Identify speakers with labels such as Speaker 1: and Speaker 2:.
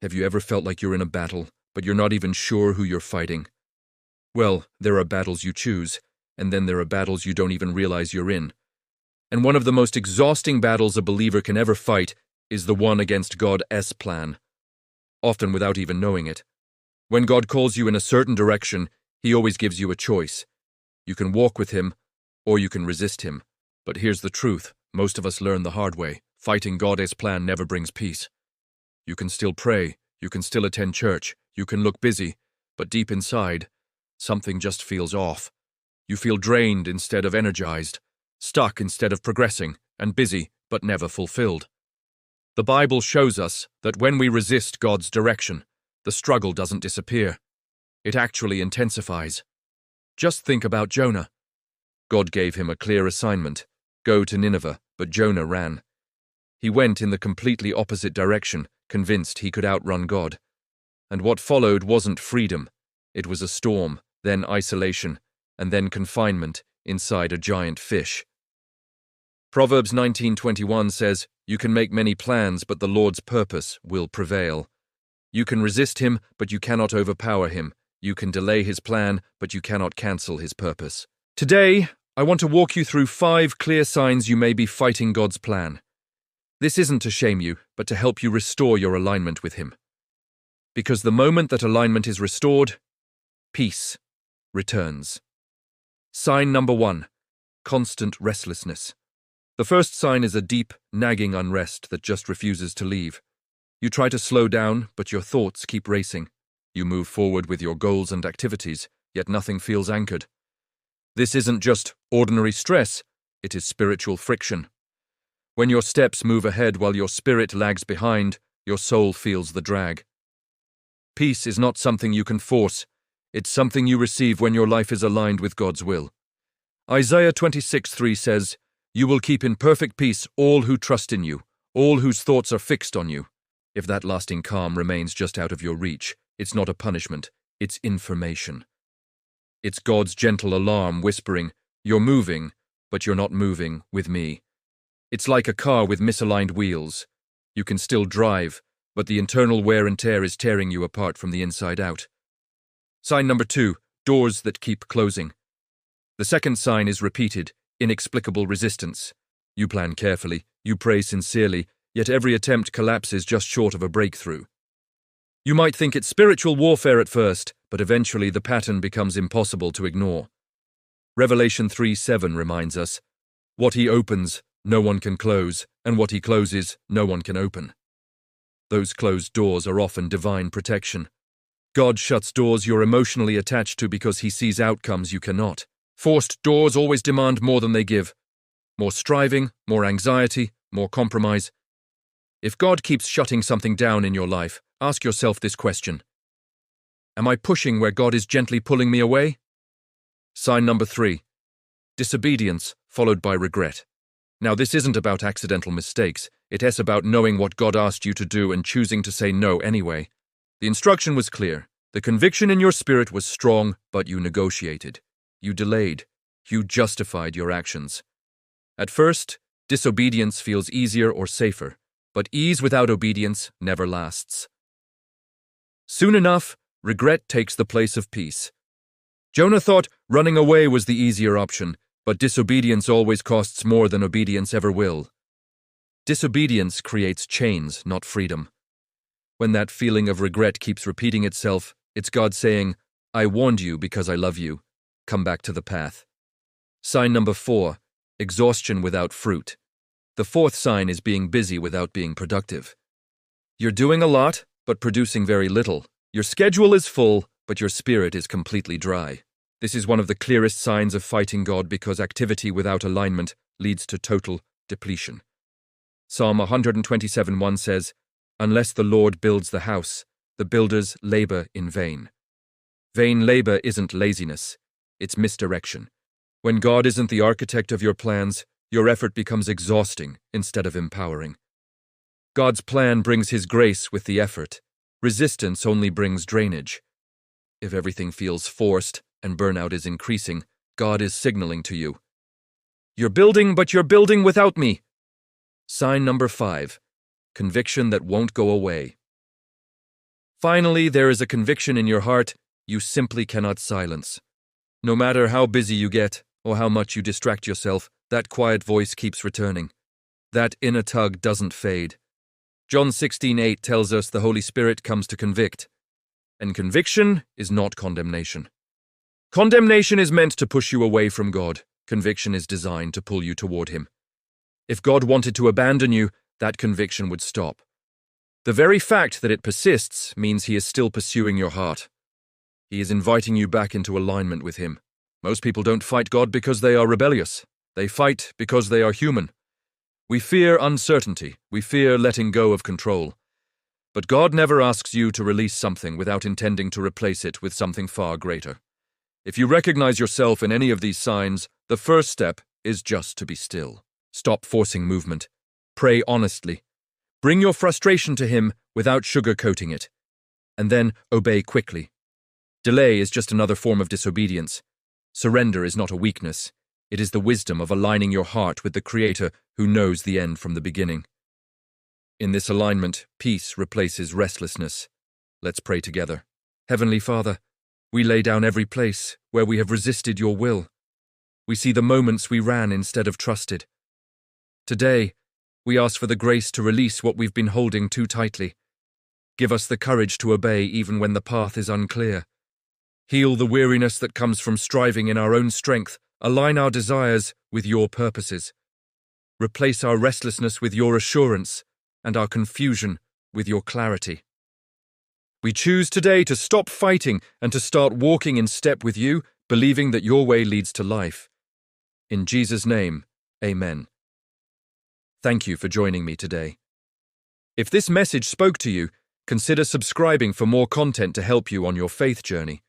Speaker 1: Have you ever felt like you're in a battle, but you're not even sure who you're fighting? Well, there are battles you choose, and then there are battles you don't even realize you're in. And one of the most exhausting battles a believer can ever fight is the one against God's plan, often without even knowing it. When God calls you in a certain direction, He always gives you a choice. You can walk with Him, or you can resist Him. But here's the truth, most of us learn the hard way. Fighting God's plan never brings peace. You can still pray, you can still attend church, you can look busy, but deep inside, something just feels off. You feel drained instead of energized, stuck instead of progressing, and busy but never fulfilled. The Bible shows us that when we resist God's direction, the struggle doesn't disappear. It actually intensifies. Just think about Jonah. God gave him a clear assignment, go to Nineveh, but Jonah ran. He went in the completely opposite direction, convinced he could outrun God. And what followed wasn't freedom. It was a storm, then isolation, and then confinement inside a giant fish. Proverbs 19:21 says, "You can make many plans, but the Lord's purpose will prevail." You can resist Him, but you cannot overpower Him. You can delay His plan, but you cannot cancel His purpose. Today, I want to walk you through 5 clear signs you may be fighting God's plan. This isn't to shame you, but to help you restore your alignment with Him. Because the moment that alignment is restored, peace returns. Sign number 1, constant restlessness. The first sign is a deep, nagging unrest that just refuses to leave. You try to slow down, but your thoughts keep racing. You move forward with your goals and activities, yet nothing feels anchored. This isn't just ordinary stress, it is spiritual friction. When your steps move ahead while your spirit lags behind, your soul feels the drag. Peace is not something you can force, it's something you receive when your life is aligned with God's will. Isaiah 26:3 says, "You will keep in perfect peace all who trust in you, all whose thoughts are fixed on you." If that lasting calm remains just out of your reach, it's not a punishment, it's information. It's God's gentle alarm whispering, "You're moving, but you're not moving with me." It's like a car with misaligned wheels. You can still drive, but the internal wear and tear is tearing you apart from the inside out. Sign number 2, doors that keep closing. The second sign is repeated, inexplicable resistance. You plan carefully, you pray sincerely, yet every attempt collapses just short of a breakthrough. You might think it's spiritual warfare at first, but eventually the pattern becomes impossible to ignore. Revelation 3:7 reminds us, "What He opens, no one can close, and what He closes, no one can open." Those closed doors are often divine protection. God shuts doors you're emotionally attached to because He sees outcomes you cannot. Forced doors always demand more than they give. More striving, more anxiety, more compromise. If God keeps shutting something down in your life, ask yourself this question: am I pushing where God is gently pulling me away? Sign number 3, disobedience followed by regret. Now, this isn't about accidental mistakes. It is about knowing what God asked you to do and choosing to say no anyway. The instruction was clear. The conviction in your spirit was strong, but you negotiated. You delayed. You justified your actions. At first, disobedience feels easier or safer, but ease without obedience never lasts. Soon enough, regret takes the place of peace. Jonah thought running away was the easier option, but disobedience always costs more than obedience ever will. Disobedience creates chains, not freedom. When that feeling of regret keeps repeating itself, it's God saying, "I warned you because I love you. Come back to the path." Sign number 4, exhaustion without fruit. The fourth sign is being busy without being productive. You're doing a lot, but producing very little. Your schedule is full, but your spirit is completely dry. This is one of the clearest signs of fighting God because activity without alignment leads to total depletion. Psalm 127:1 says, "Unless the Lord builds the house, the builders labor in vain." Vain labor isn't laziness, it's misdirection. When God isn't the architect of your plans, your effort becomes exhausting instead of empowering. God's plan brings His grace with the effort. Resistance only brings drainage. If everything feels forced and burnout is increasing, God is signaling to you, "You're building, but you're building without me." Sign number 5, conviction that won't go away. Finally, there is a conviction in your heart you simply cannot silence. No matter how busy you get or how much you distract yourself, that quiet voice keeps returning. That inner tug doesn't fade. John 16:8 tells us the Holy Spirit comes to convict, and conviction is not condemnation. Condemnation is meant to push you away from God. Conviction is designed to pull you toward Him. If God wanted to abandon you, that conviction would stop. The very fact that it persists means He is still pursuing your heart. He is inviting you back into alignment with Him. Most people don't fight God because they are rebellious. They fight because they are human. We fear uncertainty. We fear letting go of control. But God never asks you to release something without intending to replace it with something far greater. If you recognize yourself in any of these signs, the first step is just to be still. Stop forcing movement. Pray honestly. Bring your frustration to Him without sugarcoating it. And then obey quickly. Delay is just another form of disobedience. Surrender is not a weakness. It is the wisdom of aligning your heart with the Creator who knows the end from the beginning. In this alignment, peace replaces restlessness. Let's pray together. Heavenly Father, we lay down every place where we have resisted your will. We see the moments we ran instead of trusted. Today, we ask for the grace to release what we've been holding too tightly. Give us the courage to obey even when the path is unclear. Heal the weariness that comes from striving in our own strength. Align our desires with your purposes. Replace our restlessness with your assurance and our confusion with your clarity. We choose today to stop fighting and to start walking in step with you, believing that your way leads to life. In Jesus' name, amen. Thank you for joining me today. If this message spoke to you, consider subscribing for more content to help you on your faith journey.